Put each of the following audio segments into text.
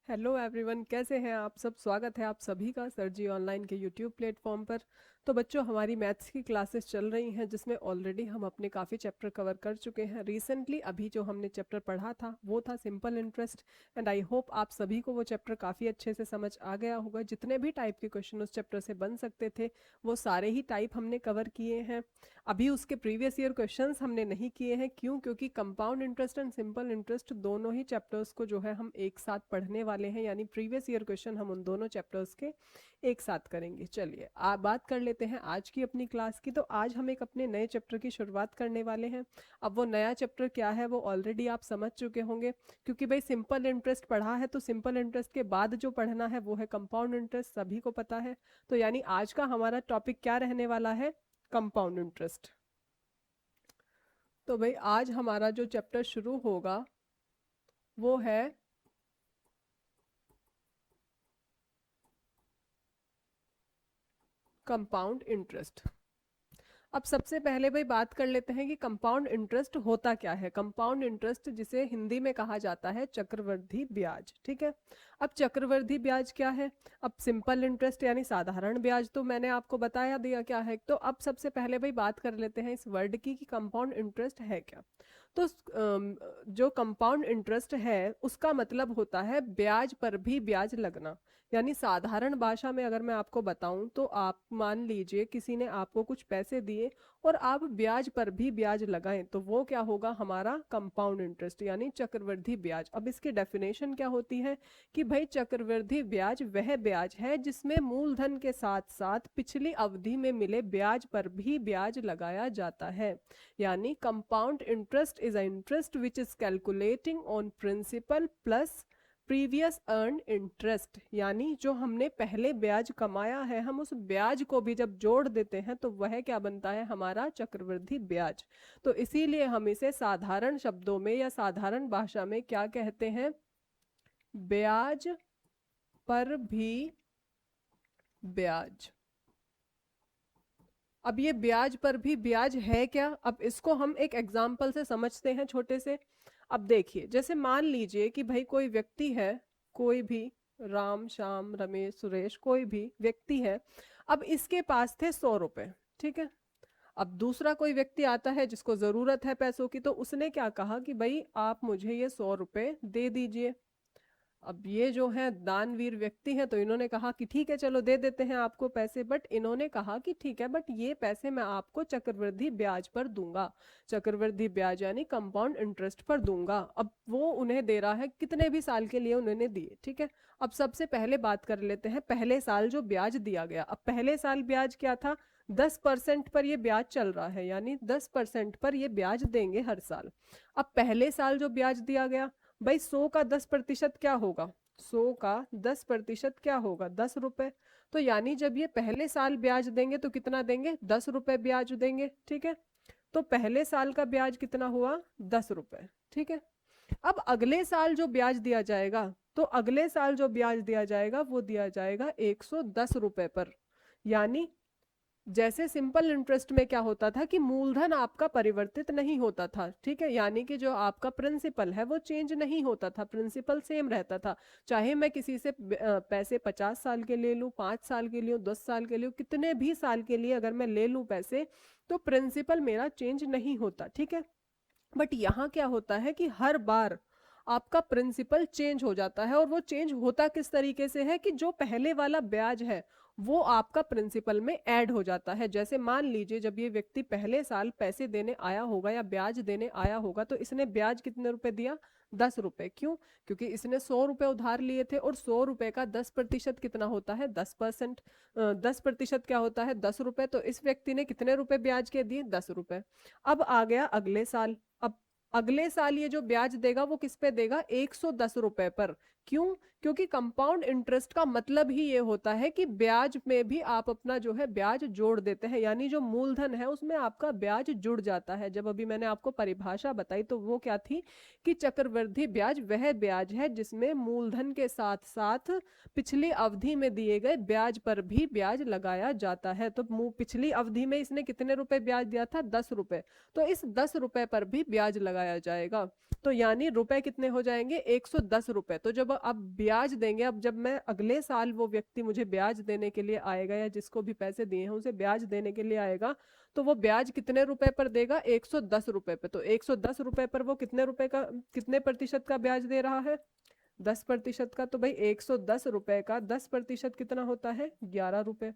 Hello everyone, कैसे हैं आप सब। स्वागत है आप सभी का सर जी ऑनलाइन के यूट्यूब प्लेटफॉर्म पर। तो बच्चों, हमारी मैथ्स की क्लासेस चल रही हैं जिसमें ऑलरेडी हम अपने काफ़ी चैप्टर कवर कर चुके हैं। रिसेंटली अभी जो हमने चैप्टर पढ़ा था वो था simple interest, and I hope आप सभी को वो चैप्टर काफ़ी अच्छे से समझ आ गया होगा। जितने भी टाइप के क्वेश्चन उस चैप्टर से बन सकते थे वो सारे ही टाइप हमने कवर किए हैं। अभी उसके प्रीवियस ईयर क्वेश्चंस हमने नहीं किए हैं। क्यों? क्योंकि compound interest and simple interest दोनों ही चैप्टर्स को जो है हम एक साथ पढ़ने वाले हैं, यानी प्रीवियस ईयर क्वेश्चन हम उन दोनों चैप्टर्स के एक साथ करेंगे। चलिए आप बात कर लेते हैं आज की अपनी क्लास की। तो आज हम एक अपने नए चैप्टर की शुरुआत करने वाले हैं। अब वो नया चैप्टर क्या है वो ऑलरेडी आप समझ चुके होंगे, क्योंकि भाई सिंपल इंटरेस्ट पढ़ा है तो सिंपल इंटरेस्ट के बाद जो पढ़ना है वो है कंपाउंड इंटरेस्ट, सभी को पता है। तो यानी आज का हमारा टॉपिक क्या रहने वाला है? Compound interest. तो भाई आज हमारा जो चैप्टर शुरू होगा वो है कंपाउंड इंटरेस्ट। अब सबसे पहले भाई बात कर लेते हैं कि कंपाउंड इंटरेस्ट होता क्या है। कंपाउंड इंटरेस्ट जिसे हिंदी में कहा जाता है चक्रवृद्धि ब्याज, ठीक है। अब चक्रवृद्धि ब्याज क्या है? अब सिंपल इंटरेस्ट यानी साधारण ब्याज तो मैंने आपको बताया दिया क्या है। तो अब सबसे पहले भाई बात कर लेते हैं इस वर्ड की कि कंपाउंड इंटरेस्ट है क्या। तो जो कंपाउंड इंटरेस्ट है उसका मतलब होता है ब्याज पर भी ब्याज लगना। यानी साधारण भाषा में अगर मैं आपको बताऊं तो आप मान लीजिए किसी ने आपको कुछ पैसे दिए और आप ब्याज पर भी ब्याज लगाएं तो वो क्या होगा? हमारा कंपाउंड इंटरेस्ट यानी चक्रवृद्धि ब्याज। अब इसकी डेफिनेशन क्या होती है कि भाई चक्रवृद्धि ब्याज वह ब्याज है जिसमें मूलधन के साथ साथ पिछली अवधि में मिले ब्याज पर भी ब्याज लगाया जाता है। यानी compound interest is a interest which is calculating on principal plus previous earn interest. यानी जो हमने पहले ब्याज कमाया है हम उस ब्याज को भी जब जोड़ देते हैं तो वह क्या बनता है? हमारा चक्रवृद्धि ब्याज। तो इसीलिए हम इसे साधारण शब्दों में या साधारण भाषा में क्या कहते हैं? ब्याज पर भी ब्याज। अब ये ब्याज पर भी ब्याज है क्या? अब इसको हम एक एग्जाम्पल से समझते हैं छोटे से। अब देखिए, जैसे मान लीजिए कि भाई कोई व्यक्ति है, कोई भी, राम श्याम रमेश सुरेश कोई भी व्यक्ति है। अब इसके पास थे 100 रुपए, ठीक है। अब दूसरा कोई व्यक्ति आता है जिसको जरूरत है पैसों की, तो उसने क्या कहा कि भाई आप मुझे ये 100 रुपए दे दीजिए। अब ये जो है दानवीर व्यक्ति हैं तो इन्होंने कहा कि ठीक है चलो दे देते हैं आपको पैसे, बट इन्होंने कहा कि ठीक है बट ये पैसे मैं आपको चक्रवृद्धि ब्याज पर दूंगा। चक्रवृद्धि ब्याज यानी कंपाउंड इंटरेस्ट पर दूंगा। अब वो उन्हें दे रहा है, कितने भी साल के लिए उन्होंने दिए, ठीक है। अब सबसे पहले बात कर लेते हैं पहले साल जो ब्याज दिया गया। अब पहले साल ब्याज क्या था? 10% पर ये ब्याज चल रहा है, यानी 10% पर ये ब्याज देंगे हर साल। अब पहले साल जो ब्याज दिया गया, भाई 100 का 10% क्या होगा? 100 का 10% क्या होगा? 10 रुपए। तो यानी जब ये पहले साल ब्याज देंगे तो कितना देंगे? 10 रुपए ब्याज देंगे, ठीक है। तो पहले साल का ब्याज कितना हुआ? 10 रुपए, ठीक है। अब अगले साल जो ब्याज दिया जाएगा, तो अगले साल जो ब्याज दिया जाएगा वो दिया जाएगा 110 रुपए पर। यानी जैसे सिंपल इंटरेस्ट में क्या होता था कि मूलधन आपका परिवर्तित नहीं होता था, ठीक है। यानी कि जो आपका प्रिंसिपल है वो चेंज नहीं होता था, प्रिंसिपल सेम रहता था। चाहे मैं किसी से पैसे 50 साल के ले लूं, 5 साल के लिए, 10 साल के लिए, कितने भी साल के लिए अगर मैं ले लूं पैसे, तो प्रिंसिपल मेरा चेंज नहीं होता, ठीक है। बट यहाँ क्या होता है कि हर बार आपका प्रिंसिपल चेंज हो जाता है। और वो चेंज होता किस तरीके से है कि जो पहले वाला ब्याज है वो आपका प्रिंसिपल में ऐड हो जाता है। जैसे मान लीजिए जब ये व्यक्ति पहले साल पैसे देने आया होगा या ब्याज देने आया होगा तो इसने ब्याज कितने रुपए दिया? 10 रुपए। क्यों? क्योंकि इसने 100 रुपए उधार लिए थे और 100 रुपए का 10% कितना होता है? 10%। 10% क्या होता है? 10 रुपए। तो इस व्यक्ति ने कितने रुपए ब्याज के दिए? 10 रुपए। अब आ गया अगले साल। अब अगले साल ये जो ब्याज देगा वो किस पे देगा? 110 रुपए पर। क्यों? क्योंकि कंपाउंड इंटरेस्ट का मतलब ही ये होता है कि ब्याज में भी आप अपना जो है ब्याज जोड़ देते हैं, यानी जो मूलधन है उसमें आपका ब्याज जुड़ जाता है। जब अभी मैंने आपको परिभाषा बताई तो वो क्या थी कि चक्रवृद्धि ब्याज वह ब्याज है जिसमें मूलधन के साथ साथ पिछली अवधि में दिए गए ब्याज पर भी ब्याज लगाया जाता है। तो पिछली अवधि में इसने कितने रुपए ब्याज दिया था? 10 रुपए। तो इस 10 रुपए पर भी ब्याज लगाया जाएगा। तो यानी रुपए कितने हो जाएंगे? 110 रुपए। तो जब अब ब्याज देंगे, अब जब मैं अगले साल वो व्यक्ति मुझे ब्याज देने के लिए आएगा या जिसको भी पैसे दिए हैं उसे ब्याज देने के लिए आएगा, तो वो ब्याज कितने रुपए पर देगा? 110 रुपए पे। तो 110 रुपए पर वो कितने रुपए का, कितने प्रतिशत का ब्याज दे रहा है? 10% का। तो भाई 110 रुपए का 10% कितना होता है? 11 रुपए।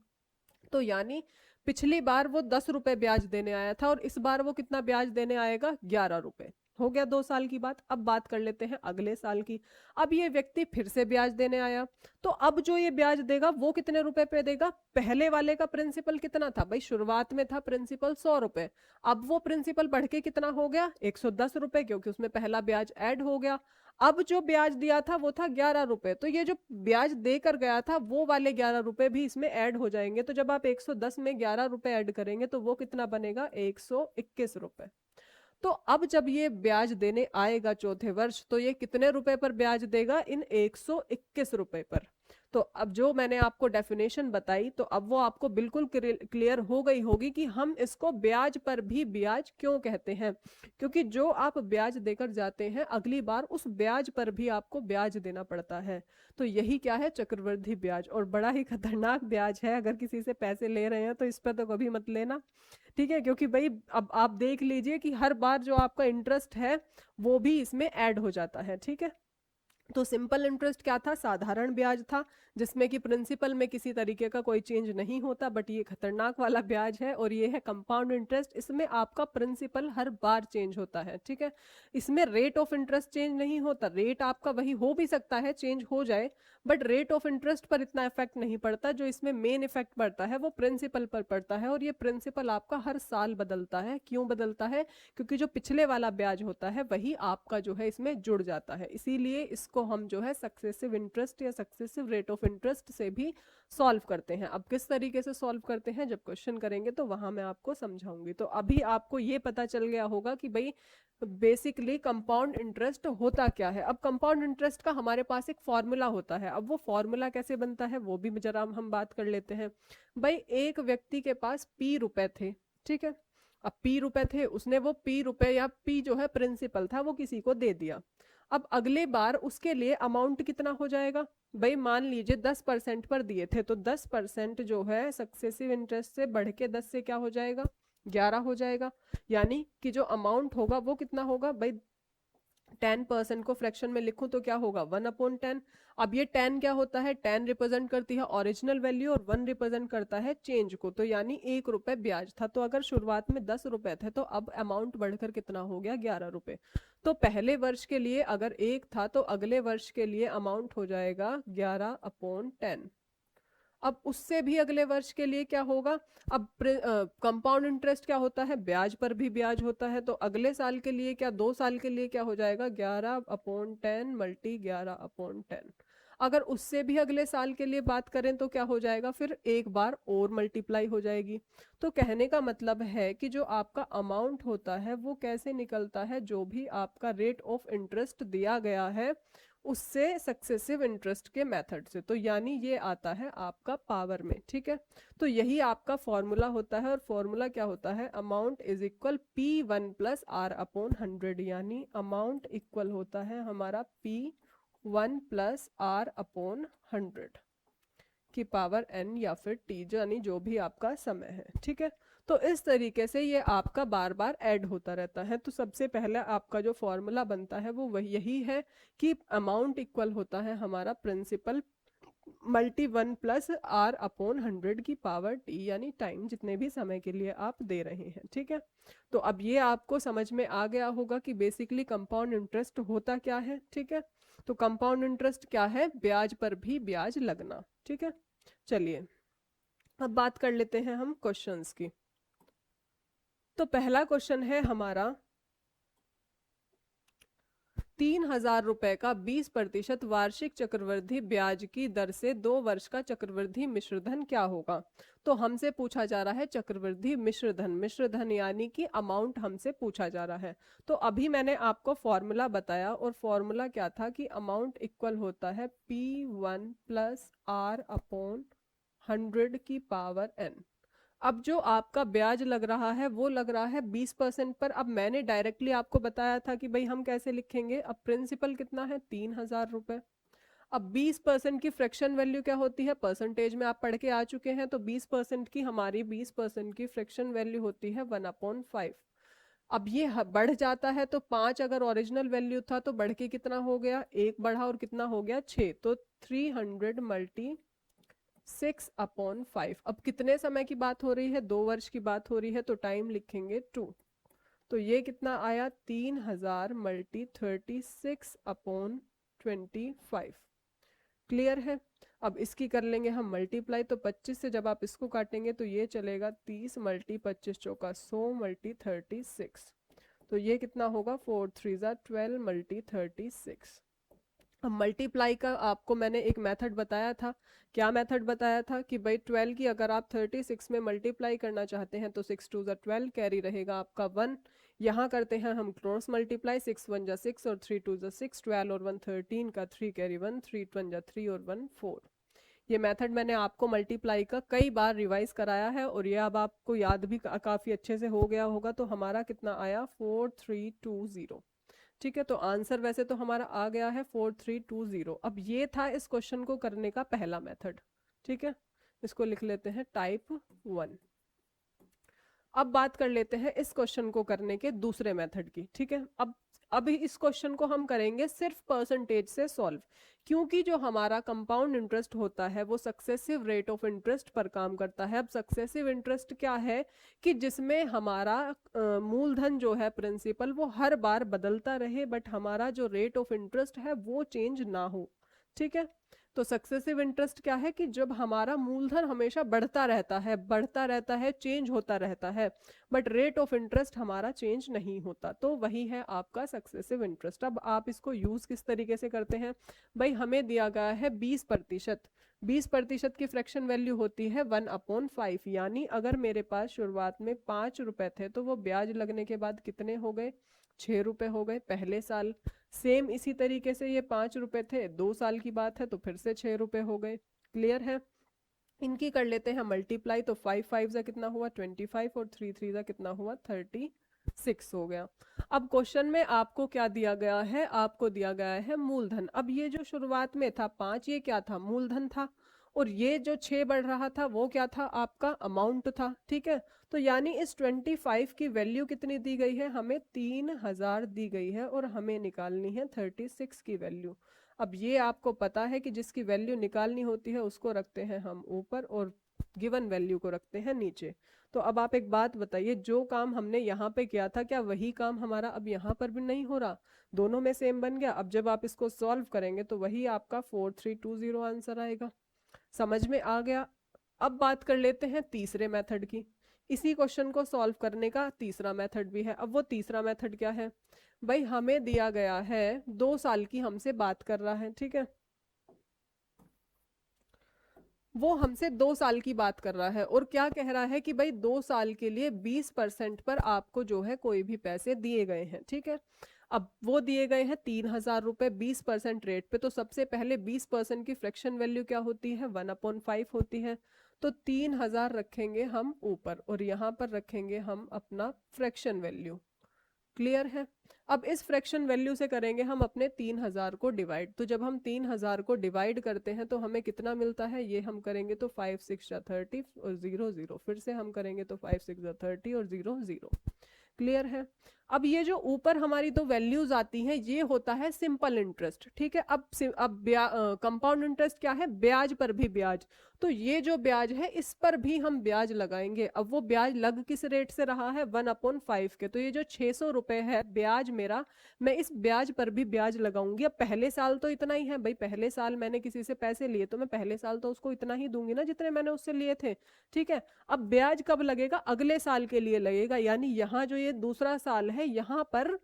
तो यानी पिछली बार वो 10 रुपए ब्याज देने आया था और इस बार वो कितना ब्याज देने आएगा? 11 रुपए। हो गया 2 साल की बात। अब बात कर लेते हैं अगले साल की। अब ये व्यक्ति फिर से ब्याज देने आया, तो अब जो ये ब्याज देगा वो कितने रुपए पे देगा? पहले वाले का प्रिंसिपल कितना था भाई? शुरुआत में था प्रिंसिपल 100 रुपए। अब वो प्रिंसिपल बढ़ के कितना हो गया? 110 रुपए, क्योंकि उसमें पहला ब्याज ऐड हो गया। अब जो ब्याज दिया था वो था 11 रुपए। तो ये जो ब्याज देकर गया था वो वाले 11 रुपए भी इसमें ऐड हो जाएंगे। तो जब आप 110 में 11 रुपए ऐड करेंगे तो वो कितना बनेगा? 121 रुपए। तो अब जब ये ब्याज देने आएगा चौथे वर्ष, तो ये कितने रुपए पर ब्याज देगा? इन 121 रुपए पर। तो अब जो मैंने आपको डेफिनेशन बताई, तो अब वो आपको बिल्कुल क्लियर हो गई होगी कि हम इसको ब्याज पर भी ब्याज क्यों कहते हैं। क्योंकि जो आप ब्याज देकर जाते हैं अगली बार उस ब्याज पर भी आपको ब्याज देना पड़ता है। तो यही क्या है? चक्रवृद्धि ब्याज। और बड़ा ही खतरनाक ब्याज है। अगर किसी से पैसे ले रहे हैं तो इस पर तो कभी मत लेना, ठीक है? क्योंकि भाई अब आप देख लीजिए कि हर बार जो आपका इंटरेस्ट है वो भी इसमें ऐड हो जाता है, ठीक है? तो सिंपल इंटरेस्ट क्या था? साधारण ब्याज था, जिसमें कि प्रिंसिपल में किसी तरीके का कोई चेंज नहीं होता। बट ये खतरनाक वाला ब्याज है और ये है कंपाउंड इंटरेस्ट। इसमें आपका प्रिंसिपल हर बार चेंज होता है, ठीक है? इसमें रेट ऑफ इंटरेस्ट चेंज नहीं होता। रेट आपका वही हो भी सकता है, चेंज हो जाए, बट रेट ऑफ इंटरेस्ट पर इतना इफेक्ट नहीं पड़ता। जो इसमें मेन इफेक्ट पड़ता है वो प्रिंसिपल पर पड़ता है। और ये प्रिंसिपल आपका हर साल बदलता है। क्यों बदलता है? क्योंकि जो पिछले वाला ब्याज होता है वही आपका जो है इसमें जुड़ जाता है। इसीलिए इसको हम जो है सक्सेसिव इंटरेस्ट या सक्सेसिव रेट ऑफ इंटरेस्ट से भी सॉल्व करते हैं। अब किस तरीके से सॉल्व करते हैं जब क्वेश्चन करेंगे तो वहां मैं आपको समझाऊंगी। तो अभी आपको ये पता चल गया होगा कि भाई बेसिकली कंपाउंड इंटरेस्ट होता क्या है। अब कंपाउंड इंटरेस्ट का हमारे पास एक फॉर्मूला होता है। अब वो फॉर्मूला कैसे बनता है वो भी जरा हम बात कर लेते हैं। भाई एक व्यक्ति के पास पी रुपए थे, ठीक है? अब पी रुपए थे, उसने वो पी रुपए या पी जो है प्रिंसिपल था वो किसी को दे दिया। अब अगले बार उसके लिए अमाउंट कितना हो जाएगा? भाई मान लीजिए 10% पर दिए थे, तो 10% जो है सक्सेसिव इंटरेस्ट से बढ़ के 10 से क्या हो जाएगा? 11 हो जाएगा। यानी कि जो अमाउंट होगा वो कितना होगा भाई? 10% को फ्रैक्शन में लिखूं तो क्या होगा? 1/10। अब ये 10 क्या होता है? 10 रिप्रेजेंट करती है ओरिजिनल वैल्यू और 1 रिप्रेजेंट करता है चेंज को। तो यानी 1 रुपए ब्याज था। तो अगर शुरुआत में 10 रुपए थे तो अब अमाउंट बढ़कर कितना हो गया? 11 रुपए। तो पहले वर्ष के लिए अगर 1 था तो अगले वर्ष के लिए अमाउंट हो जाएगा 11/10। अब उससे भी अगले वर्ष के लिए क्या होगा? अब कंपाउंड इंटरेस्ट क्या होता है? ब्याज पर भी ब्याज होता है। तो अगले साल के लिए क्या, 2 साल के लिए क्या हो जाएगा? 11/10 मल्टी 11/10। अगर उससे भी अगले साल के लिए बात करें तो क्या हो जाएगा? फिर एक बार और मल्टीप्लाई हो जाएगी। तो कहने का मतलब है कि जो आपका अमाउंट होता है वो कैसे निकलता है? जो भी आपका रेट ऑफ इंटरेस्ट दिया गया है उससे सक्सेसिव इंटरेस्ट के मेथड से। तो यानी ये आता है आपका पावर में, ठीक है? तो यही आपका फॉर्मूला होता है। और फॉर्मूला क्या होता है? Amount is equal P1+R/100। यानी अमाउंट इक्वल होता है हमारा P1+R/100 की पावर n या फिर t, यानी जो भी आपका समय है, ठीक है? तो इस तरीके से ये आपका बार बार ऐड होता रहता है। तो सबसे पहले आपका जो फॉर्मूला बनता है वो वही यही है कि अमाउंट इक्वल होता है हमारा प्रिंसिपल मल्टी 1+R/100 की पावर t, यानी टाइम, जितने भी समय के लिए आप दे रहे हैं, ठीक है? तो अब ये आपको समझ में आ गया होगा कि बेसिकली कंपाउंड इंटरेस्ट होता क्या है, ठीक है? तो कंपाउंड इंटरेस्ट क्या है? ब्याज पर भी ब्याज लगना, ठीक है? चलिए अब बात कर लेते हैं हम क्वेश्चंस की। तो पहला क्वेश्चन है हमारा ₹3000 का 20% वार्षिक चक्रवृद्धि ब्याज की दर से 2 वर्ष का चक्रवृद्धि मिश्रधन क्या होगा। तो हमसे पूछा जा रहा है चक्रवृद्धि मिश्रधन, मिश्रधन यानी कि अमाउंट हमसे पूछा जा रहा है। तो अभी मैंने आपको फॉर्मूला बताया और फॉर्मूला क्या था कि अमाउंट इक्वल होता है P1 प्लस R अपॉन 100 की पावर n। अब जो आपका ब्याज लग रहा है वो लग रहा है 20% पर। अब मैंने डायरेक्टली आपको बताया था कि भाई हम कैसे लिखेंगे। अब प्रिंसिपल कितना है, 3000 रुपए। अब 20% की फ्रैक्शन वैल्यू क्या होती है, परसेंटेज में आप पढ़ के आ चुके हैं। तो 20% की हमारी 20% की फ्रैक्शन वैल्यू होती है 1/5। अब ये बढ़ जाता है, तो 5 अगर ओरिजिनल वैल्यू था तो बढ़ के कितना हो गया, 1 बढ़ा और कितना हो गया 6। तो 300 मल्टी 6/5। अब कितने समय की बात हो रही है, 2 वर्ष की बात हो रही है, तो टाइम लिखेंगे 2। तो ये कितना आया, 3000 मल्टी 36/25। क्लियर है। अब इसकी कर लेंगे हम मल्टीप्लाई। तो 25 से जब आप इसको काटेंगे तो ये चलेगा 30 मल्टी 25 चौका 100 मल्टी 36। तो ये कितना होगा, 4 3 12 मल्टी 36। अब मल्टीप्लाई का आपको मैंने एक मेथड बताया था। क्या मेथड बताया था कि भाई 12 की अगर आप 36 में मल्टीप्लाई करना चाहते हैं तो 6 2 12 कैरी रहेगा आपका 1। यहाँ करते हैं हम क्रॉस मल्टीप्लाई, 6 1 जा 6 और 3 2 जा 6, 12 और 1 13 का 3 कैरी 1, 3 1 जा 3 और 1 4। ये मेथड मैंने आपको मल्टीप्लाई का कई बार रिवाइज कराया है और ये अब आपको याद भी काफी अच्छे से हो गया होगा। तो हमारा कितना आया, 4320। ठीक है, तो आंसर वैसे तो हमारा आ गया है 4320। अब ये था इस क्वेश्चन को करने का पहला मेथड। ठीक है, इसको लिख लेते हैं टाइप 1। अब बात कर लेते हैं इस क्वेश्चन को करने के दूसरे मेथड की। ठीक है, अब अभी इस क्वेश्चन को हम करेंगे सिर्फ परसेंटेज से सॉल्व, क्योंकि जो हमारा कंपाउंड इंटरेस्ट होता है वो सक्सेसिव रेट ऑफ इंटरेस्ट पर काम करता है। अब सक्सेसिव इंटरेस्ट क्या है कि जिसमें हमारा मूलधन जो है प्रिंसिपल वो हर बार बदलता रहे, बट हमारा जो रेट ऑफ इंटरेस्ट है वो चेंज ना हो। ठीक है, तो सक्सेसिव इंटरेस्ट क्या है कि जब हमारा मूलधन हमेशा बढ़ता रहता है, बढ़ता रहता है, चेंज होता रहता है, बट रेट ऑफ इंटरेस्ट हमारा चेंज नहीं होता, तो वही है आपका सक्सेसिव इंटरेस्ट। अब आप इसको यूज किस तरीके से करते हैं, भाई हमें दिया गया है 20%। 20% की फ्रैक्शन वैल्यू होती है 1/5। यानी अगर मेरे पास शुरुआत में 5 रुपए थे तो वो ब्याज लगने के बाद कितने हो गए, 6 रुपए हो गए पहले साल। सेम इसी तरीके से ये 5 रुपए थे, 2 साल की बात है तो फिर से 6 रुपए हो गए। क्लियर है। इनकी कर लेते हैं मल्टीप्लाई। तो 5 5 जा कितना हुआ 25 और 3 3 जा कितना हुआ 36 हो गया। अब क्वेश्चन में आपको क्या दिया गया है, आपको दिया गया है मूलधन। अब ये जो शुरुआत में था 5, ये क्या था, मूलधन था। और ये जो 6 बढ़ रहा था वो क्या था, आपका अमाउंट था। ठीक है, तो यानी इस 25 की वैल्यू कितनी दी गई है, हमें 3000 दी गई है और हमें निकालनी है 36 की वैल्यू। अब ये आपको पता है कि जिसकी वैल्यू निकालनी होती है उसको रखते हैं हम ऊपर और गिवन वैल्यू को रखते हैं नीचे। तो अब आप एक बात बताइए, जो काम हमने यहाँ पे किया था क्या वही काम हमारा अब यहाँ पर भी नहीं हो रहा, दोनों में सेम बन गया। अब जब आप इसको सॉल्व करेंगे तो वही आपका 4320 आंसर आएगा। समझ में आ गया। अब बात कर लेते हैं तीसरे मेथड की। इसी क्वेश्चन को सॉल्व करने का तीसरा मेथड भी है। अब वो तीसरा मेथड क्या है, भाई हमें दिया गया है 2 साल की हमसे बात कर रहा है। ठीक है, वो हमसे 2 साल की बात कर रहा है और क्या कह रहा है कि भाई 2 साल के लिए 20% पर आपको जो है कोई भी पैसे दिए गए हैं। ठीक है, अब वो दिए गए हैं 3000 रुपए 20% रेट पे। तो सबसे पहले 20% की फ्रैक्शन वैल्यू क्या होती है, 1/5 होती है। तो 3000 रखेंगे हम ऊपर और यहाँ पर रखेंगे हम अपना फ्रैक्शन वैल्यू। क्लियर है। अब इस फ्रैक्शन वैल्यू से करेंगे हम अपने 3000 को डिवाइड। तो जब हम 3000 को डिवाइड करते हैं तो हमें कितना मिलता है, ये हम करेंगे तो 5 6 जा 30 और 0 0, फिर से हम करेंगे तो 5 6 जा 30 और 0 0। क्लियर है। अब ये जो ऊपर हमारी दो वैल्यूज आती हैं ये होता है सिंपल इंटरेस्ट। ठीक है, अब कंपाउंड इंटरेस्ट क्या है, ब्याज पर भी ब्याज। तो ये जो ब्याज है इस पर भी हम ब्याज लगाएंगे। अब वो ब्याज लग किस रेट से रहा है, 1/5 के। तो ये जो 600 रुपए है ब्याज मेरा, मैं इस ब्याज पर भी ब्याज लगाऊंगी। अब पहले साल तो इतना ही है भाई, पहले साल मैंने किसी से पैसे लिए तो मैं पहले साल तो उसको इतना ही दूंगी ना जितने मैंने उससे लिए थे। ठीक है, अब ब्याज कब लगेगा, अगले साल के लिए लगेगा। यानी यहाँ जो ये दूसरा साल है यहाँ पर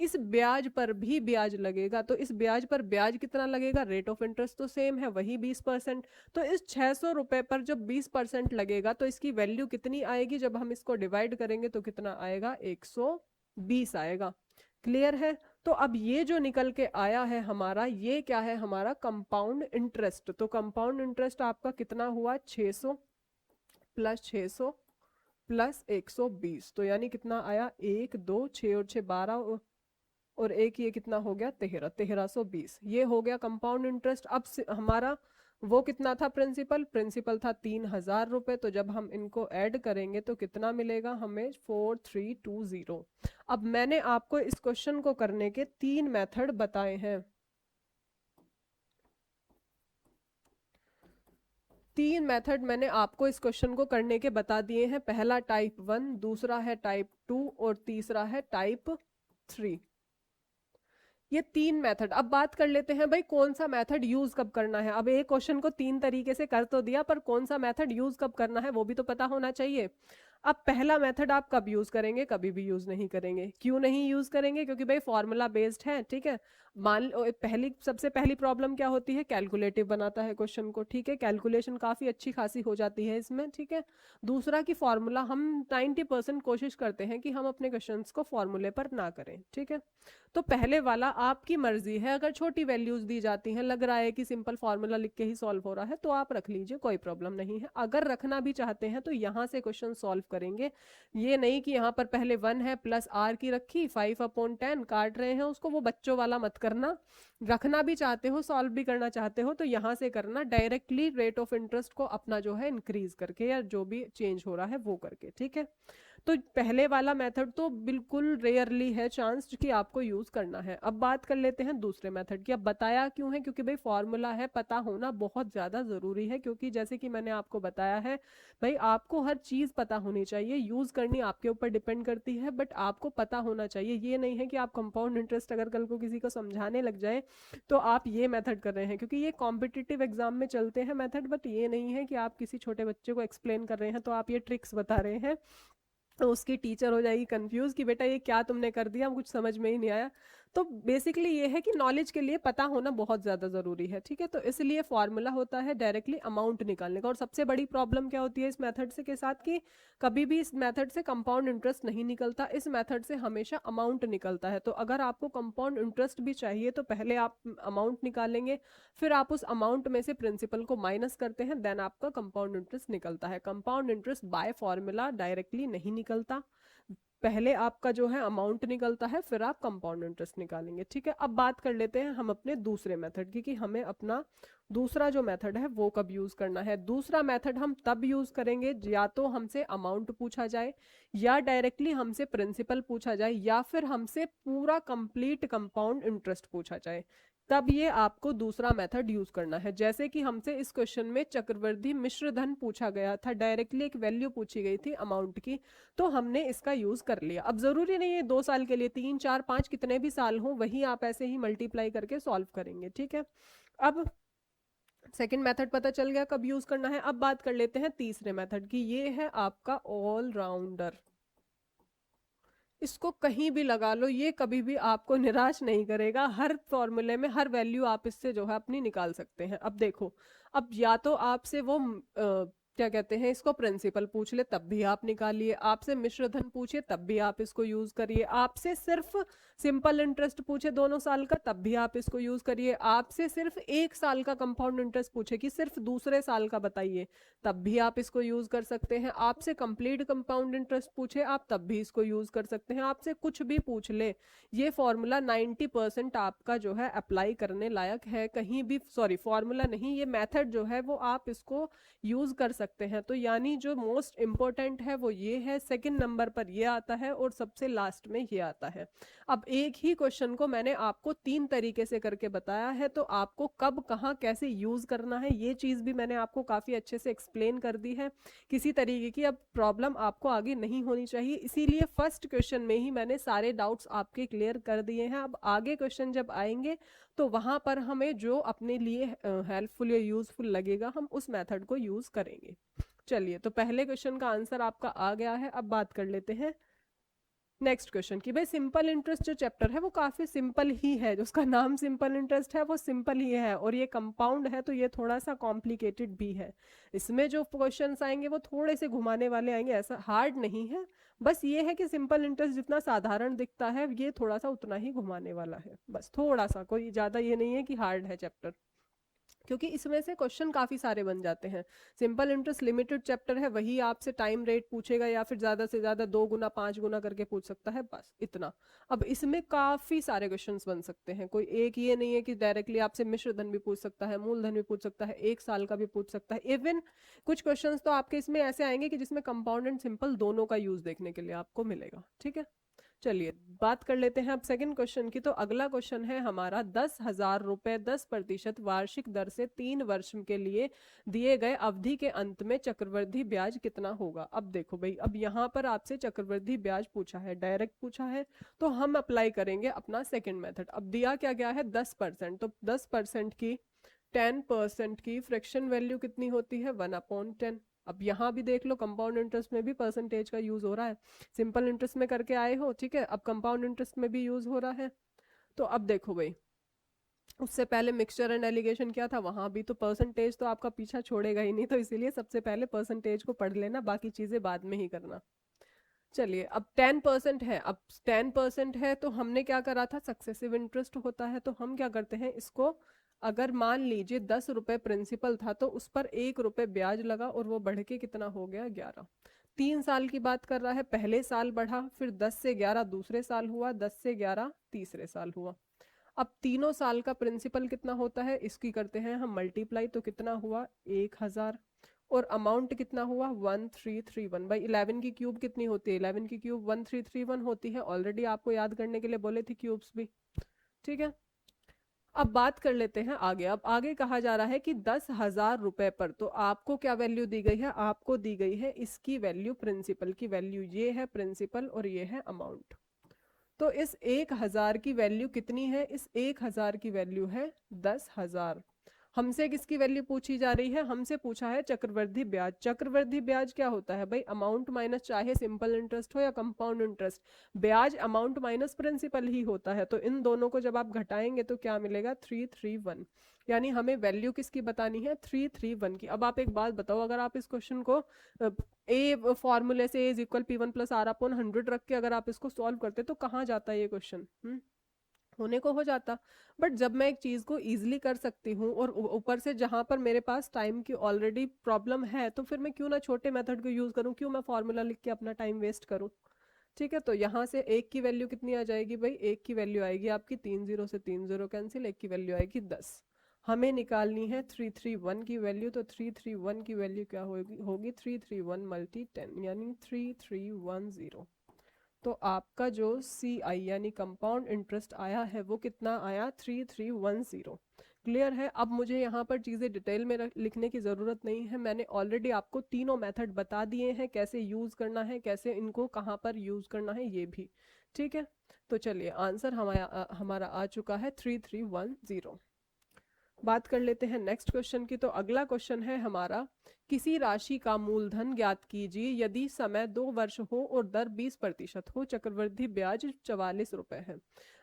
इस ब्याज पर भी ब्याज लगेगा, तो इस ब्याज पर ब्याज कितना लगेगा, रेट ऑफ इंटरेस्ट तो सेम है वही 20%। तो इस 600 रुपए पर जब 20% लगेगा तो इसकी वैल्यू कितनी आएगी, जब हम इसको डिवाइड करेंगे तो कितना आएगा, 120 आएगा। क्लियर है। तो अब ये जो निकल के आया है हमारा, ये क्या है, हमारा कंपाउंड इंटरेस्ट। तो कंपाउंड इंटरेस्ट आपका कितना हुआ, 600 प्लस 600 प्लस 120, तो यानी कितना आया, 1 2 6 और 6 12, और एक ये कितना हो गया, 1320। ये हो गया कंपाउंड इंटरेस्ट। अब हमारा वो कितना था, प्रिंसिपल, प्रिंसिपल था 3000 रुपए। तो जब हम इनको ऐड करेंगे तो कितना मिलेगा हमें, 4320। अब मैंने आपको इस क्वेश्चन को करने के 3 मेथड बताए हैं। 3 मेथड मैंने आपको इस क्वेश्चन को करने के बता दिए हैं। पहला टाइप 1, दूसरा है टाइप 2 और तीसरा है टाइप 3। ये 3 मेथड। अब बात कर लेते हैं भाई कौन सा मेथड यूज कब करना है। अब एक क्वेश्चन को 3 तरीके से कर तो दिया, पर कौन सा मेथड यूज कब करना है वो भी तो पता होना चाहिए। अब पहला मेथड आप कब यूज करेंगे, कभी भी यूज नहीं करेंगे। क्यों नहीं यूज करेंगे, क्योंकि भाई फॉर्मूला बेस्ड है, ठीक है। मान लो सबसे पहली प्रॉब्लम क्या होती है, कैलकुलेटिव बनाता है क्वेश्चन को, ठीक है, कैलकुलेशन काफी अच्छी खासी हो जाती है इसमें, ठीक है। दूसरा की फॉर्मूला हम 90% कोशिश करते हैं कि हम अपने क्वेश्चंस को फॉर्मूले पर ना करें, ठीक है। तो पहले वाला आपकी मर्जी है, अगर छोटी वैल्यूज दी जाती हैं, लग रहा है कि सिंपल फॉर्मूला लिख के ही सॉल्व हो रहा है, तो आप रख लीजिए, कोई प्रॉब्लम नहीं है। अगर रखना भी चाहते हैं तो यहाँ से क्वेश्चन सॉल्व करेंगे। ये नहीं कि यहाँ पर पहले 1 है प्लस आर की रखी, 5/10 काट रहे हैं उसको, वो बच्चों वाला मत करना। रखना भी चाहते हो, सॉल्व भी करना चाहते हो, तो यहाँ से करना डायरेक्टली रेट ऑफ इंटरेस्ट को अपना जो है इंक्रीज करके, या जो भी चेंज हो रहा है वो करके, ठीक है। तो पहले वाला मेथड तो बिल्कुल रेयरली है चांस कि आपको यूज करना है। अब बात कर लेते हैं दूसरे मेथड की। अब बताया क्यों है, क्योंकि भाई फॉर्मूला है, पता होना बहुत ज्यादा जरूरी है, क्योंकि जैसे कि मैंने आपको बताया है भाई, आपको हर चीज पता होनी चाहिए, यूज करनी आपके ऊपर डिपेंड करती है, बट आपको पता होना चाहिए। ये नहीं है कि आप कंपाउंड इंटरेस्ट अगर कल को किसी को समझाने लग जाए तो आप ये मेथड कर रहे हैं, क्योंकि ये कॉम्पिटिटिव एग्जाम में चलते हैं मेथड, बट ये नहीं है कि आप किसी छोटे बच्चे को एक्सप्लेन कर रहे हैं तो आप ये ट्रिक्स बता रहे हैं, तो उसकी टीचर हो जाएगी कंफ्यूज कि बेटा ये क्या तुमने कर दिया, कुछ समझ में ही नहीं आया। तो बेसिकली ये है कि नॉलेज के लिए पता होना बहुत ज्यादा जरूरी है, ठीक है। तो इसलिए फॉर्मूला होता है डायरेक्टली अमाउंट निकालने का। और सबसे बड़ी प्रॉब्लम क्या होती है इस मेथड से के साथ, कि कभी भी इस मेथड से कंपाउंड इंटरेस्ट नहीं निकलता, इस मेथड से हमेशा अमाउंट निकलता है। तो अगर आपको कंपाउंड इंटरेस्ट भी चाहिए तो पहले आप अमाउंट निकालेंगे, फिर आप उस अमाउंट में से प्रिंसिपल को माइनस करते हैं, देन आपका कंपाउंड इंटरेस्ट निकलता है। Compound interest by formula directly नहीं निकलता, पहले आपका जो है अमाउंट निकलता है, फिर आप कंपाउंड इंटरेस्ट निकालेंगे, ठीक है। अब बात कर लेते हैं हम अपने दूसरे मेथड की, कि हमें अपना दूसरा जो मेथड है वो कब यूज करना है। दूसरा मेथड हम तब यूज करेंगे या तो हमसे अमाउंट पूछा जाए, या डायरेक्टली हमसे प्रिंसिपल पूछा जाए, या फिर हमसे पूरा कंप्लीट कंपाउंड इंटरेस्ट पूछा जाए, तब ये आपको दूसरा मेथड यूज करना है। जैसे कि हमसे इस क्वेश्चन में चक्रवृद्धि मिश्र धन पूछा गया था, डायरेक्टली एक वैल्यू पूछी गई थी अमाउंट की, तो हमने इसका यूज कर लिया। अब जरूरी नहीं है 2 साल के लिए, 3 4 5 कितने भी साल हो, वही आप ऐसे ही मल्टीप्लाई करके सॉल्व करेंगे, ठीक है। अब सेकंड मेथड पता चल गया कब यूज करना है। अब बात कर लेते हैं तीसरे मेथड की। ये है आपका ऑल राउंडर। इसको कहीं भी लगा लो, ये कभी भी आपको निराश नहीं करेगा। हर फॉर्मूले में हर वैल्यू आप इससे जो है अपनी निकाल सकते हैं। अब देखो, अब या तो आपसे वो क्या कहते हैं इसको, प्रिंसिपल पूछ ले तब भी आप निकालिए, आपसे मिश्र धन पूछे तब भी आप इसको यूज करिए, आपसे सिर्फ सिंपल इंटरेस्ट पूछे 2 साल का तब भी आप इसको यूज करिए, आपसे सिर्फ 1 साल का कंपाउंड इंटरेस्ट पूछे कि सिर्फ दूसरे साल का बताइए, तब भी आप इसको यूज कर सकते हैं। आपसे कंप्लीट कंपाउंड इंटरेस्ट पूछे आप, तब भी इसको यूज कर सकते हैं। आपसे कुछ भी पूछ ले, ये फॉर्मूला 90% आपका जो है अप्लाई करने लायक है। कहीं भी, सॉरी फॉर्मूला नहीं, ये मेथड जो है वो आप इसको यूज कर सकते हैं। तो यानी जो मोस्ट इंपॉर्टेंट है वो ये है, सेकंड नंबर पर ये आता है, और सबसे लास्ट में ये आता है। अब एक ही क्वेश्चन को मैंने आपको 3 तरीके से करके बताया है, तो आपको कब कहाँ कैसे यूज करना है ये चीज भी मैंने आपको काफी अच्छे से एक्सप्लेन कर दी है। किसी तरीके की अब प्रॉब्लम आपको आगे नहीं होनी चाहिए, इसीलिए फर्स्ट क्वेश्चन में ही मैंने सारे डाउट्स आपके क्लियर कर दिए हैं। अब आगे क्वेश्चन जब आएंगे तो वहां पर हमें जो अपने लिए हेल्पफुल या यूजफुल लगेगा हम उस मेथड को यूज करेंगे। चलिए, तो पहले क्वेश्चन का आंसर आपका आ गया है। अब बात कर लेते हैं नेक्स्ट क्वेश्चन कि भाई सिंपल इंटरेस्ट जो चैप्टर है वो काफी सिंपल ही है, जो उसका नाम सिंपल इंटरेस्ट है वो सिंपल ही है, और ये कंपाउंड है तो ये थोड़ा सा कॉम्प्लिकेटेड भी है। इसमें जो क्वेश्चंस आएंगे वो थोड़े से घुमाने वाले आएंगे, ऐसा हार्ड नहीं है। बस ये है कि सिंपल इंटरेस्ट जितना साधारण दिखता है ये थोड़ा सा उतना ही घुमाने वाला है, बस थोड़ा सा, कोई ज्यादा ये नहीं है कि हार्ड है चैप्टर, क्योंकि इसमें से क्वेश्चन काफी सारे बन जाते हैं। सिंपल इंटरेस्ट लिमिटेड चैप्टर है, वही आपसे टाइम रेट पूछेगा या फिर ज्यादा से ज्यादा 2 गुना 5 गुना करके पूछ सकता है, बस इतना। अब इसमें काफी सारे क्वेश्चंस बन सकते हैं, कोई एक ये नहीं है कि डायरेक्टली आपसे मिश्र धन भी पूछ सकता है, मूलधन भी पूछ सकता है, 1 साल का भी पूछ सकता है। इवन कुछ क्वेश्चंस तो आपके इसमें ऐसे आएंगे कि जिसमें कंपाउंड एंड सिंपल दोनों का यूज देखने के लिए आपको मिलेगा। ठीक है, चलिए बात कर लेते हैं अब सेकंड क्वेश्चन की। तो अगला क्वेश्चन है हमारा 10,000 रुपए 10% वार्षिक दर से 3 वर्ष के लिए दिए गए अवधि के अंत में चक्रवृद्धि ब्याज कितना होगा। अब देखो भाई, अब यहाँ पर आपसे चक्रवृद्धि ब्याज पूछा है, डायरेक्ट पूछा है, तो हम अप्लाई करेंगे अपना सेकंड मेथड। अब दिया क्या गया है 10%, तो 10% की 10% की फ्रैक्शन वैल्यू कितनी होती है 1/10। अब यहाँ भी देख लो, कंपाउंड इंटरेस्ट में भी परसेंटेज का यूज हो रहा है, सिंपल इंटरेस्ट में करके आए हो, ठीक है, अब कंपाउंड इंटरेस्ट में भी यूज हो रहा है। तो अब देखो भाई, उससे पहले मिक्सचर एंड एलिगेशन क्या था, वहां भी तो परसेंटेज तो आपका पीछा छोड़ेगा ही नहीं, तो इसीलिए सबसे पहले परसेंटेज को पढ़ लेना, बाकी चीजें बाद में ही करना। चलिए अब 10% है, अब 10% है तो हमने क्या करा था, सक्सेसिव इंटरेस्ट होता है, तो हम क्या करते हैं इसको, अगर मान लीजिए 10 रुपए प्रिंसिपल था तो उस पर 1 रुपए ब्याज लगा और वो बढ़ के कितना हो गया 11। 3 साल की बात कर रहा है, पहले साल बढ़ा, फिर 10 से 11 दूसरे साल हुआ, 10 से 11 तीसरे साल हुआ। अब तीनों साल का प्रिंसिपल कितना होता है, इसकी करते हैं हम मल्टीप्लाई, तो कितना हुआ 1,000, और अमाउंट कितना हुआ 1331। भाई 11 की क्यूब कितनी होती है, 11 की क्यूब 1331 होती है, ऑलरेडी आपको याद करने के लिए बोले थे क्यूब्स भी। ठीक है, अब बात कर लेते हैं आगे। अब आगे कहा जा रहा है कि 10,000 रुपए पर, तो आपको क्या वैल्यू दी गई है, आपको दी गई है इसकी वैल्यू, प्रिंसिपल की वैल्यू, ये है प्रिंसिपल और ये है अमाउंट। तो इस 1,000 की वैल्यू कितनी है, इस 1,000 की वैल्यू है 10,000। हमसे किसकी वैल्यू पूछी जा रही है, हमसे पूछा है चक्रवृद्धि ब्याज। चक्रवृद्धि ब्याज क्या होता है भाई, अमाउंट माइनस, चाहे सिंपल इंटरेस्ट हो या कंपाउंड इंटरेस्ट, ब्याज अमाउंट माइनस प्रिंसिपल ही होता है। तो इन दोनों को जब आप घटाएंगे तो क्या मिलेगा 331, यानी हमें वैल्यू किसकी बतानी है 331 की। अब आप एक बात बताओ, अगर आप इस क्वेश्चन को ए फॉर्मूले से A=P1+R/100 रख के अगर आप इसको सॉल्व करते तो कहाँ जाता है ये क्वेश्चन, होने को हो जाता। बट जब मैं एक चीज को इजीली कर सकती हूँ और ऊपर से जहां पर मेरे पास टाइम की ऑलरेडी प्रॉब्लम है, तो फिर मैं क्यों ना छोटे मेथड को यूज करूँ, क्यों मैं फॉर्मूला लिख के अपना टाइम वेस्ट करूँ। ठीक है, तो यहाँ से एक की वैल्यू कितनी आ जाएगी भाई, एक की वैल्यू आएगी आपकी 3 0 से 3 0 कैंसिल, एक की वैल्यू आएगी 10। हमें निकालनी है 331 की वैल्यू, तो 331 की वैल्यू क्या होगी, 331 मल्टी 10 यानी 3310। तो आपका जो सी आई यानी कंपाउंड इंटरेस्ट आया है वो कितना आया 3310। क्लियर है। अब मुझे यहाँ पर चीज़ें डिटेल में लिखने की ज़रूरत नहीं है, मैंने ऑलरेडी आपको तीनों मेथड बता दिए हैं, कैसे यूज़ करना है, कैसे इनको कहाँ पर यूज़ करना है ये भी। ठीक है, तो चलिए आंसर हमारा आ चुका है 3310। बात कर लेते हैं नेक्स्ट क्वेश्चन की। तो अगला क्वेश्चन है हमारा, किसी राशि का मूलधन ज्ञात कीजिए यदि समय 2 वर्ष हो और दर 20% हो, चक्रवृद्धि ब्याज 44 रुपए है।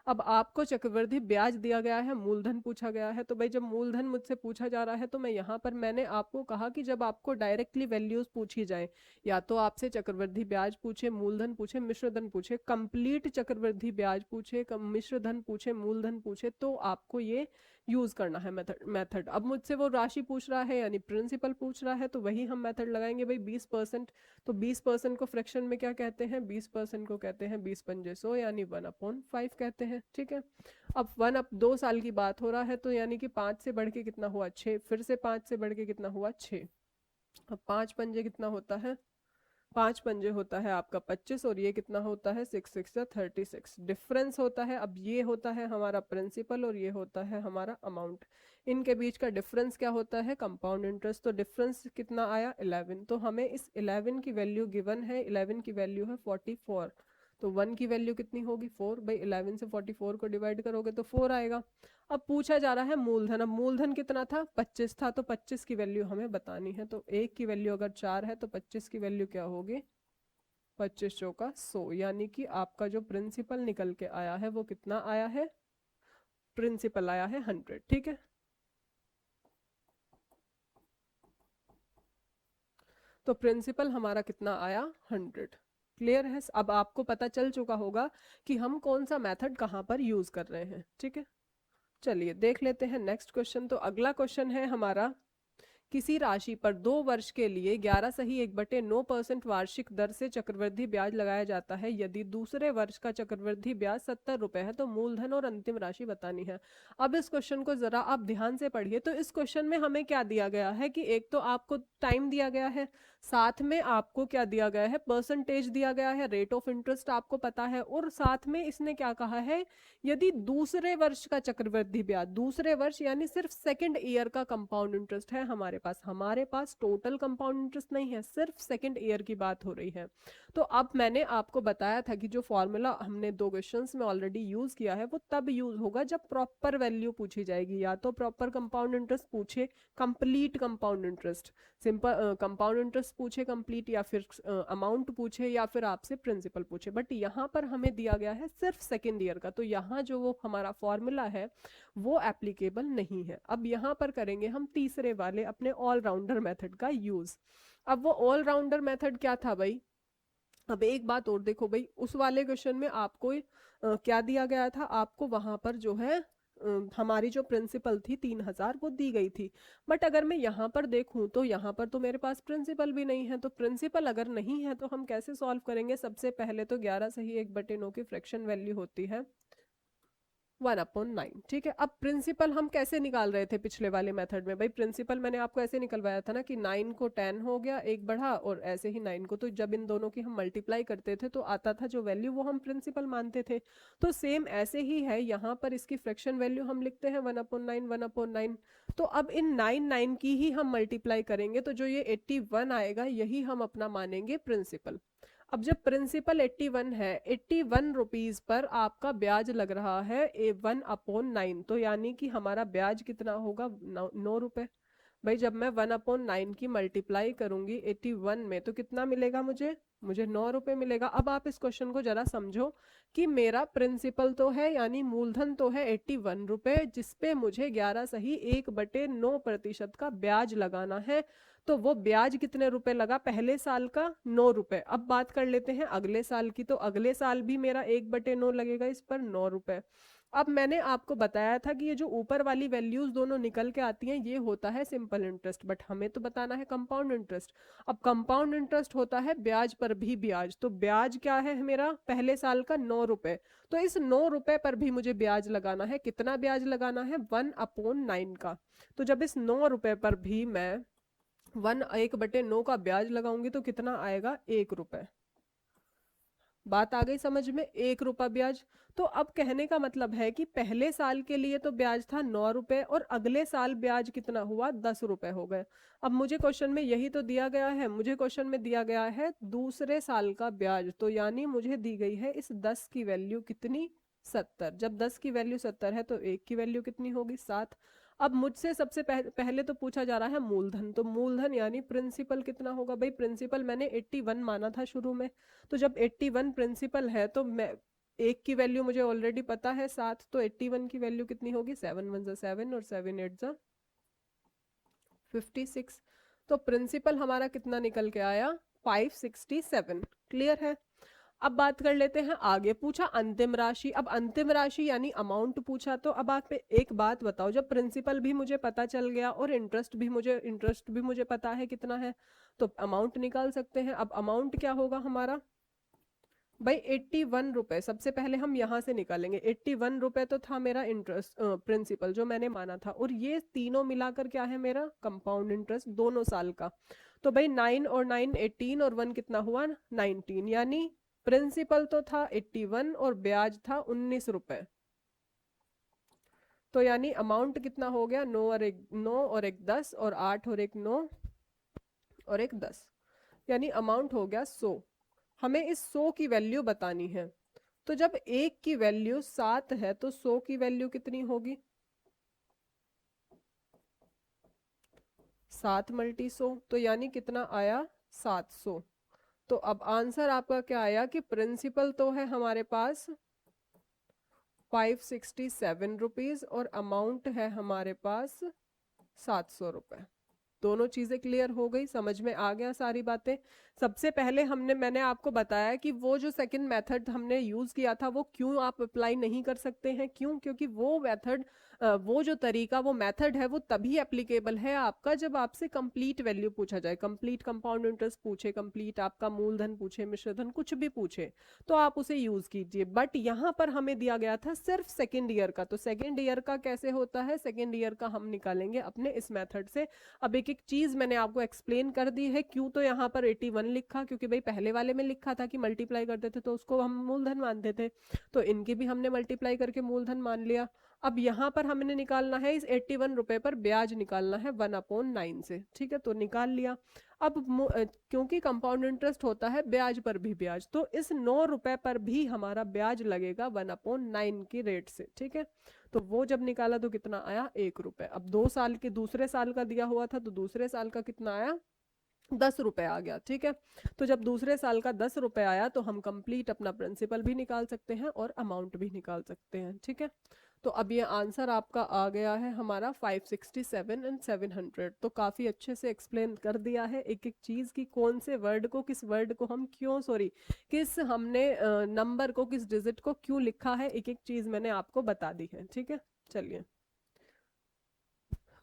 अब आपको चक्रवृद्धि ब्याज दिया गया है, मूलधन पूछा गया है, तो भाई जब मूलधन मुझसे पूछा जा रहा है तो मैं यहाँ पर मैंने आपको कहा कि जब आपको डायरेक्टली वैल्यूज पूछी जाए, या तो आपसे चक्रवृद्धि ब्याज पूछे, मूलधन पूछे, मिश्रधन पूछे, कंप्लीट चक्रवृद्धि ब्याज पूछे, मिश्रधन पूछे, मूलधन पूछे, तो आपको ये यूज करना है मेथड। अब मुझसे वो राशि पूछ रहा है यानी प्रिंसिपल पूछ रहा है, तो वही हम मेथड लगाएंगे भाई 20%। तो 20% को फ्रैक्शन में क्या कहते हैं, 20% को कहते हैं 20×100 यानी 1/5 कहते हैं। ठीक है, अब 2 साल की बात हो रहा है, तो यानी कि 5 से बढ़ के कितना हुआ 6, फिर से 5 से बढ़ के कितना हुआ 6। अब 5×5 कितना होता है, 5×5 होता है आपका 25, और ये कितना होता है 6×6=36, डिफरेंस होता है। अब ये होता है हमारा प्रिंसिपल और ये होता है हमारा अमाउंट, इनके बीच का डिफरेंस क्या होता है कंपाउंड इंटरेस्ट। तो डिफरेंस कितना आया 11, तो हमें इस 11 की वैल्यू गिवन है, 11 की वैल्यू है 44, तो 1 की वैल्यू कितनी होगी 4। भाई 11 से 44 को डिवाइड करोगे तो 4 आएगा। अब पूछा जा रहा है मूलधन, अब मूलधन कितना था 25 था, तो 25 की वैल्यू हमें बतानी है। तो 1 की वैल्यू अगर 4 है तो 25 की वैल्यू क्या होगी 25 चौका 100, यानी कि आपका जो प्रिंसिपल निकल के आया है वो कितना आया है, प्रिंसिपल आया है 100। ठीक है, तो प्रिंसिपल हमारा कितना आया, 100। क्लियर है, अब आपको पता चल चुका होगा कि हम कौन सा मेथड कहाँ पर यूज कर रहे हैं। ठीक है, चलिए देख लेते हैं नेक्स्ट क्वेश्चन। तो अगला क्वेश्चन है हमारा, किसी राशि पर 2 वर्ष के लिए 11 सही 1/9% वार्षिक दर से चक्रवृद्धि ब्याज लगाया जाता है। यदि दूसरे वर्ष का चक्रवृद्धि ब्याज 70 रुपए है तो मूलधन और अंतिम राशि बतानी है। अब इस क्वेश्चन को जरा आप ध्यान से पढ़िए। तो इस क्वेश्चन में हमें क्या दिया गया है कि एक तो आपको टाइम दिया गया है, साथ में आपको क्या दिया गया है, परसेंटेज दिया गया है, रेट ऑफ इंटरेस्ट आपको पता है, और साथ में इसने क्या कहा है, यदि दूसरे वर्ष का चक्रवृद्धि ब्याज, दूसरे वर्ष यानी सिर्फ सेकंड ईयर का कंपाउंड इंटरेस्ट है हमारे पास टोटल कंपाउंड इंटरेस्ट नहीं है, सिर्फ सेकंड ईयर की बात हो रही है। तो अब मैंने आपको बताया था कि जो फॉर्मूला हमने 2 क्वेश्चंस में ऑलरेडी यूज किया है वो तब यूज होगा जब प्रॉपर वैल्यू पूछी जाएगी, या तो प्रॉपर कंपाउंड इंटरेस्ट पूछे, complete compound interest, simple compound interest पूछे कंप्लीट, या फिर अमाउंट पूछे, या फिर आपसे प्रिंसिपल पूछे। बट यहाँ पर हमें दिया गया है सिर्फ सेकेंड ईयर का, तो यहाँ जो वो हमारा फॉर्मूला है वो एप्लीकेबल नहीं है। अब यहाँ पर करेंगे हम तीसरे वाले अपने ऑलराउंडर मेथड का यूज। अब वो ऑलराउंडर मेथड क्या था भाई, अब एक बात और देखो भाई, उस वाले क्वेश्चन में आपको क्या दिया गया था, आपको वहां पर जो है हमारी जो प्रिंसिपल थी 3000 वो दी गई थी। बट अगर मैं यहाँ पर देखूं तो यहाँ पर तो मेरे पास प्रिंसिपल भी नहीं है, तो प्रिंसिपल अगर नहीं है तो हम कैसे सॉल्व करेंगे। सबसे पहले तो 11 सही 1/9 की फ्रैक्शन वैल्यू होती है 1/9। ठीक है, अब प्रिंसिपल हम कैसे निकाल रहे थे पिछले वाले मेथड में, भाई प्रिंसिपल मैंने आपको ऐसे निकलवाया था ना कि 9 को 10 हो गया, एक बढ़ा, और ऐसे ही 9 को, तो जब इन दोनों की हम मल्टीप्लाई करते थे तो आता था जो वैल्यू वो हम प्रिंसिपल मानते थे। तो सेम ऐसे ही है यहाँ पर, इसकी फ्रैक्शन वैल्यू हम लिखते हैं 1/9 1/9। तो अब इन 9 की ही हम मल्टीप्लाई करेंगे, तो जो ये 81 आएगा यही हम अपना मानेंगे प्रिंसिपल। अब जब प्रिंसिपल 81 है, 81 रुपीज पर आपका ब्याज लग रहा है 1/9, तो यानी कि हमारा ब्याज कितना होगा, 9 रुपए। भाई जब मैं 1/9 की मल्टीप्लाई करूंगी 81 में तो कितना मिलेगा मुझे 9 रुपए मिलेगा। अब आप इस क्वेश्चन को जरा समझो कि मेरा प्रिंसिपल तो है यानी मूलधन तो है 81 रुपए, जिसपे मुझे 11 सही 1/9% का ब्याज लगाना है। तो वो ब्याज कितने रुपए लगा, पहले साल का 9 रुपए। अब बात कर लेते हैं अगले साल की, तो अगले साल भी मेरा 1/9 लगेगा इस पर 9 रुपए। अब मैंने आपको बताया था कि ये जो ऊपर वाली वैल्यूज दोनों निकल के आती हैं ये होता है सिंपल इंटरेस्ट, बट हमें तो बताना है कंपाउंड इंटरेस्ट। अब कंपाउंड इंटरेस्ट होता है ब्याज पर भी ब्याज, तो ब्याज क्या है मेरा पहले साल का 9 रुपए। तो इस 9 रुपए पर भी मुझे ब्याज लगाना है, कितना ब्याज लगाना है, 1/9 का। तो जब इस 9 रुपए पर भी मैं 1/9 का ब्याज लगाऊंगी तो कितना आएगा, 1 रुपए। बात आ गई समझ में, 1 रुपया ब्याज। तो अब कहने का मतलब है कि पहले साल के लिए तो ब्याज था 9 रुपए, और अगले साल ब्याज कितना हुआ, 10 रुपए हो गए। अब मुझे क्वेश्चन में यही तो दिया गया है, मुझे क्वेश्चन में दिया गया है दूसरे साल का ब्याज, तो यानी मुझे दी गई है इस 10 की वैल्यू कितनी, 70। जब 10 की वैल्यू 70 है तो 1 की वैल्यू कितनी होगी, 7। अब मुझसे सबसे पहले तो पूछा जा रहा है मूलधन, तो मूलधन यानी प्रिंसिपल कितना होगा, भाई प्रिंसिपल मैंने 81 माना था शुरू में। तो जब 81 प्रिंसिपल है तो मैं एक की वैल्यू मुझे ऑलरेडी पता है 7, तो 81 की वैल्यू कितनी होगी, 7 1 7 और 7 8 56। तो प्रिंसिपल हमारा कितना निकल के आया, 567। क्लियर है। अब बात कर लेते हैं आगे, पूछा अंतिम राशि। अब अंतिम राशि यानी अमाउंट पूछा, तो अब आप एक बात बताओ, जब प्रिंसिपल भी मुझे पता चल गया और इंटरेस्ट भी मुझे पता है कितना है, तो अमाउंट निकाल सकते हैं। अब अमाउंट क्या होगा हमारा, भाई 81 रुपए सबसे पहले हम यहाँ से निकालेंगे। 81 रुपए तो था मेरा इंटरेस्ट प्रिंसिपल जो मैंने माना था, और ये तीनों मिलाकर क्या है मेरा कंपाउंड इंटरेस्ट दोनों साल का। तो भाई 9 और 9 18 और 1 कितना हुआ, 19, यानी प्रिंसिपल तो था 81 और ब्याज था 19 रुपए। तो यानी अमाउंट कितना हो गया, 9 और एक 10 और 8 और एक 9 और एक 10, यानी अमाउंट हो गया 100। हमें इस 100 की वैल्यू बतानी है। तो जब एक की वैल्यू 7 है तो 100 की वैल्यू कितनी होगी, 7 × 100, तो यानी कितना आया, 700। तो अब आंसर आपका क्या आया कि प्रिंसिपल तो है हमारे पास 567 रुपीज और अमाउंट है हमारे पास 700 रुपए। दोनों चीजें क्लियर हो गई, समझ में आ गया सारी बातें। सबसे पहले मैंने आपको बताया कि वो जो सेकंड मेथड हमने यूज किया था वो क्यों आप अप्लाई नहीं कर सकते हैं, क्यों, क्योंकि वो मेथड, वो जो तरीका, वो मेथड है, वो तभी एप्लीकेबल है आपका जब आपसे कंप्लीट वैल्यू पूछा जाए, कंप्लीट कंपाउंड इंटरेस्ट पूछे, कंप्लीट आपका मूलधन पूछे, मिश्रधन कुछ भी पूछे, तो आप उसे यूज कीजिए। बट यहाँ पर हमें दिया गया था सिर्फ सेकेंड ईयर का, तो सेकेंड ईयर का कैसे होता है, सेकेंड ईयर का हम निकालेंगे अपने इस मेथड से। अब एक एक चीज मैंने आपको एक्सप्लेन कर दी है। क्यों तो यहाँ पर 81 लिखा, क्योंकि भाई पहले वाले में लिखा था कि मल्टीप्लाई करते थे तो उसको हम मूलधन मानते थे, तो इनकी भी हमने मल्टीप्लाई करके मूलधन मान लिया। अब यहाँ पर हमने निकालना है इस 81 रुपए पर ब्याज निकालना है 1/9 से, ठीक है, तो निकाल लिया। अब क्योंकि कंपाउंड इंटरेस्ट होता है ब्याज पर भी ब्याज, तो इस 9 रुपए पर भी हमारा ब्याज लगेगा 1/9 की रेट से, ठीक है। तो वो जब निकाला तो कितना आया, 1 रुपए। अब 2 साल के दूसरे साल का दिया हुआ था तो दूसरे साल का कितना आया, 10 रुपए आ गया, ठीक है। तो जब दूसरे साल का 10 रुपए आया तो हम कंप्लीट अपना प्रिंसिपल भी निकाल सकते हैं और अमाउंट भी निकाल सकते हैं, ठीक है। तो अब ये आंसर आपका आ गया है हमारा 567 एंड 700। तो काफी अच्छे से एक्सप्लेन कर दिया है एक एक चीज की, कौन से वर्ड को, किस वर्ड को हम क्यों, सॉरी, किस हमने नंबर को, किस डिजिट को क्यों लिखा है, एक एक चीज मैंने आपको बता दी है, ठीक है। चलिए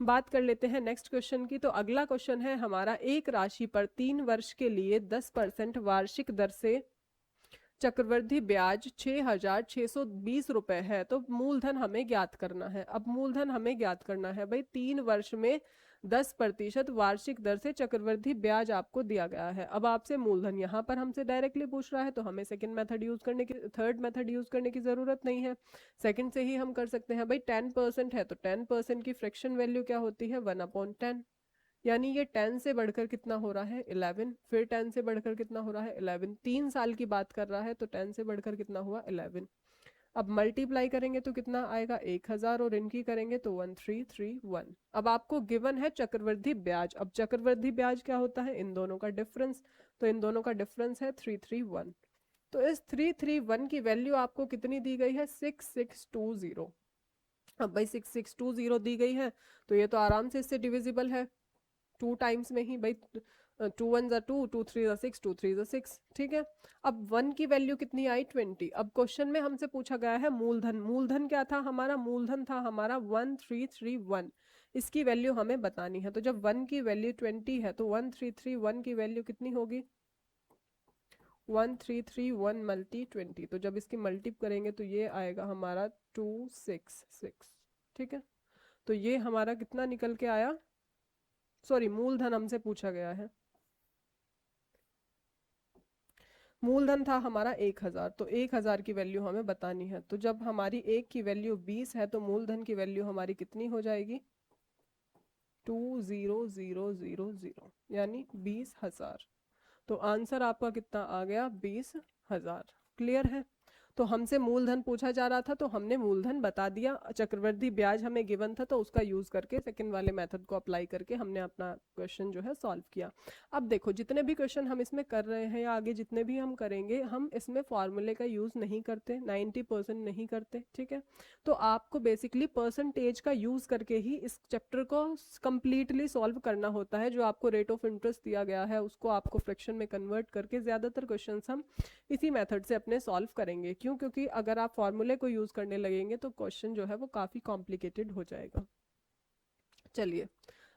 बात कर लेते हैं नेक्स्ट क्वेश्चन की। तो अगला क्वेश्चन है हमारा, एक राशि पर 3 वर्ष के लिए 10% वार्षिक दर से चक्रवृद्धि ब्याज 6,620 रुपए है, तो मूलधन हमें ज्ञात करना है। अब मूलधन हमें ज्ञात करना है भाई, 3 वर्ष में 10% वार्षिक दर से चक्रवृद्धि ब्याज आपको दिया गया है। अब आपसे मूलधन यहाँ पर हमसे डायरेक्टली पूछ रहा है, तो हमें सेकंड मेथड यूज करने की, थर्ड मेथड यूज करने की जरूरत नहीं है, सेकंड से ही हम कर सकते हैं। भाई 10% है तो 10% की फ्रैक्शन वैल्यू क्या होती है, 1/10, यानी ये 10 से बढ़कर कितना हो रहा है, 11, फिर 10 से बढ़कर कितना हो रहा है, 11, 3 साल की बात कर रहा है तो 10 से बढ़कर कितना हुआ, 11। अब मल्टीप्लाई करेंगे तो कितना आएगा, 1000, और इनकी करेंगे तो 1331। अब आपको गिवन है चक्रवृद्धि ब्याज। अब चक्रवृद्धि ब्याज क्या होता है, इन दोनों का डिफरेंस, तो इन दोनों का डिफरेंस है 331। तो इस 331 की वैल्यू आपको कितनी दी गई है, 6620। अब भाई 6620 दी गई है तो ये तो आराम से इससे डिविजिबल है, 2 टाइम्स में ही भाई, 2 1 2, 2 3 6, 2 3 6, ठीक है। अब 1 की वैल्यू कितनी आई, 20। अब क्वेश्चन में हमसे पूछा गया है मूलधन, मूलधन क्या था हमारा, मूलधन था हमारा 1331। इसकी वैल्यू हमें बतानी है, तो जब 1 की वैल्यू 20 है तो 1331 की वैल्यू कितनी होगी, 1331 मल्टी 20, तो जब इसकी मल्टीप करेंगे तो ये आएगा हमारा 266, ठीक है। तो ये हमारा कितना निकल के आया, सॉरी मूलधन हमसे पूछा गया है, मूलधन था हमारा 1000, तो 1000 की वैल्यू हमें बतानी है। तो जब हमारी एक की वैल्यू 20 है तो मूलधन की वैल्यू हमारी कितनी हो जाएगी, 20000, यानी 20,000। तो आंसर आपका कितना आ गया, 20,000। क्लियर है। तो हमसे मूलधन पूछा जा रहा था तो हमने मूलधन बता दिया, चक्रवृद्धि ब्याज हमें गिवन था तो उसका यूज करके सेकंड वाले मेथड को अप्लाई करके हमने अपना क्वेश्चन जो है सॉल्व किया। अब देखो जितने भी क्वेश्चन हम इसमें कर रहे हैं या आगे जितने भी हम करेंगे, हम इसमें फॉर्मूले का यूज नहीं करते, 90% नहीं करते, ठीक है। तो आपको बेसिकली परसेंटेज का यूज करके ही इस चैप्टर को कंप्लीटली सॉल्व करना होता है। जो आपको रेट ऑफ इंटरेस्ट दिया गया है उसको आपको फ्रैक्शन में कन्वर्ट करके ज्यादातर क्वेश्चंस हम इसी मेथड से अपने सॉल्व करेंगे। क्यों, क्योंकि अगर आप फॉर्मूले को यूज करने लगेंगे तो क्वेश्चन जो है वो काफी कॉम्प्लिकेटेड हो जाएगा। चलिए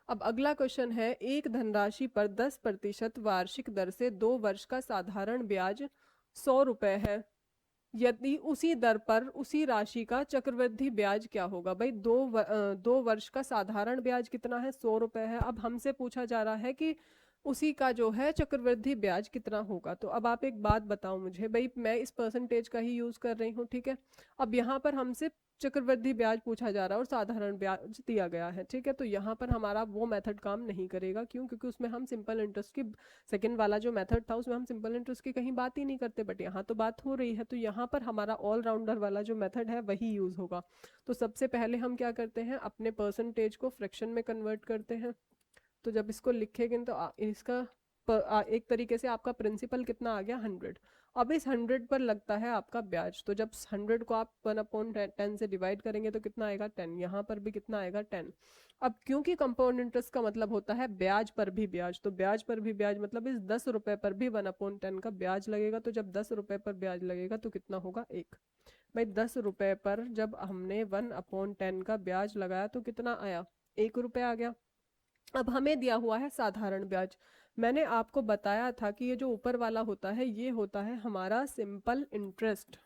अब अगला क्वेश्चन है, एक धनराशि पर 10% वार्षिक दर से 2 वर्ष का साधारण ब्याज 100 रुपए है, यदि उसी दर पर उसी राशि का चक्रवृद्धि ब्याज क्या होगा। भाई 2 वर्ष का साधारण ब्याज कितना है, 100 रुपए है। अब हमसे पूछा जा रहा है कि उसी का जो है चक्रवृद्धि ब्याज कितना होगा। तो अब आप एक बात बताओ मुझे, भाई मैं इस परसेंटेज का ही यूज कर रही हूँ, ठीक है। अब यहाँ पर हमसे चक्रवृद्धि ब्याज पूछा जा रहा है और साधारण ब्याज दिया गया है, ठीक है। तो यहाँ पर हमारा वो मेथड काम नहीं करेगा, क्यों, क्योंकि उसमें हम सिंपल इंटरेस्ट की, सेकंड वाला जो मेथड था उसमें हम सिंपल इंटरेस्ट की कहीं बात ही नहीं करते, बट यहाँ तो बात हो रही है। तो यहाँ पर हमारा ऑलराउंडर वाला जो मेथड है वही यूज होगा। तो सबसे पहले हम क्या करते हैं, अपने परसेंटेज को फ्रैक्शन में कन्वर्ट करते हैं। तो जब इसको लिखेंगे तो इसका एक तरीके से आपका प्रिंसिपल कितना आ गया 100। अब इस 100 पर लगता है आपका ब्याज, तो जब 100 को आप 1/10 से डिवाइड करेंगे तो कितना आएगा 10, यहाँ पर भी कितना आएगा 10। अब क्योंकि कंपाउंड इंटरेस्ट का मतलब होता है ब्याज पर भी ब्याज, तो ब्याज पर भी ब्याज मतलब इस 10 रुपए पर भी 1/10 का ब्याज लगेगा। तो जब 10 रुपए पर ब्याज लगेगा तो कितना होगा 1। भाई 10 रुपए पर जब हमने 1/10 का ब्याज लगाया तो कितना आया 1 रुपये आ गया। अब हमें दिया हुआ है साधारण ब्याज। मैंने आपको बताया था कि ये जो ऊपर वाला होता है ये होता है हमारा सिंपल इंटरेस्ट,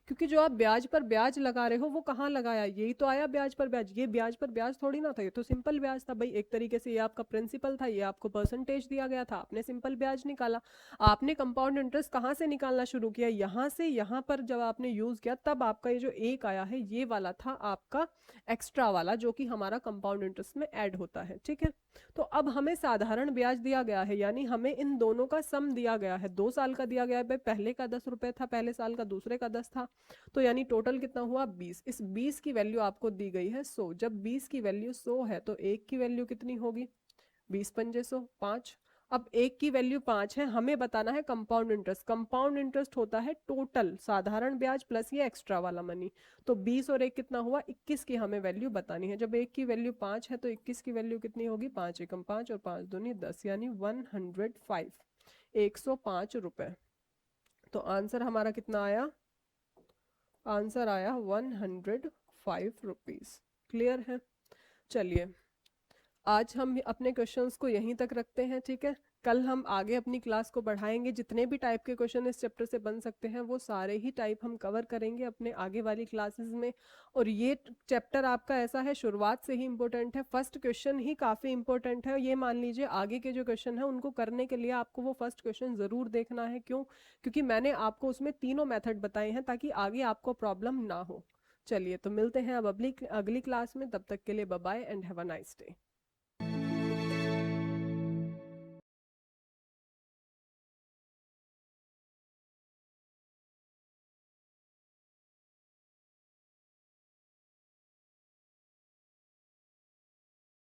क्योंकि जो आप ब्याज पर ब्याज लगा रहे हो वो कहाँ लगाया, यही तो आया ब्याज पर ब्याज, ये ब्याज पर ब्याज थोड़ी ना था, ये तो सिंपल ब्याज था भाई। एक तरीके से ये आपका प्रिंसिपल था, ये आपको परसेंटेज दिया गया था, आपने सिंपल ब्याज निकाला। आपने कंपाउंड इंटरेस्ट कहाँ से निकालना शुरू किया, यहाँ से। यहाँ पर जब आपने यूज किया तब आपका ये जो एक आया है ये वाला था आपका एक्स्ट्रा वाला, जो कि हमारा कंपाउंड इंटरेस्ट में ऐड होता है, ठीक है। तो अब हमें साधारण ब्याज दिया गया है, यानी हमें इन दोनों का सम दिया गया है। 2 साल का दिया गया है भाई, पहले का 10 रुपए था पहले साल का, दूसरे का 10 था, तो यानी टोटल कितना हुआ 20। इस 20 की वैल्यू आपको दी गई है 100। जब 20 की वैल्यू 100 है तो एक की वैल्यू कितनी होगी 20×5 5। अब एक की वैल्यू 5 है, हमें बताना है कंपाउंड इंटरेस्ट। कंपाउंड इंटरेस्ट होता है टोटल साधारण ब्याज प्लस ये एक्स्ट्रा वाला मनी। तो 20 और एक कितना हुआ 21 की हमें वैल्यू बतानी है। जब एक की वैल्यू 5 है तो 21 की वैल्यू कितनी होगी 5 एकम 5 और 5 दूनी 10, यानी 105, 105 रुपए। तो आंसर हमारा कितना आया, आंसर आया 105 रुपीज। क्लियर है। चलिए आज हम अपने क्वेश्चंस को यहीं तक रखते हैं, ठीक है। कल हम आगे अपनी क्लास को बढ़ाएंगे, जितने भी टाइप के क्वेश्चन इस चैप्टर से बन सकते हैं वो सारे ही टाइप हम कवर करेंगे अपने आगे वाली क्लासेस में। और ये चैप्टर आपका ऐसा है शुरुआत से ही इम्पोर्टेंट है, फर्स्ट क्वेश्चन ही काफ़ी इंपॉर्टेंट है। ये मान लीजिए आगे के जो क्वेश्चन है उनको करने के लिए आपको वो फर्स्ट क्वेश्चन ज़रूर देखना है। क्यों? क्योंकि मैंने आपको उसमें तीनों मेथड बताए हैं ताकि आगे आपको प्रॉब्लम ना हो। चलिए तो मिलते हैं अब अगली क्लास में, तब तक के लिए bye bye and have a nice day.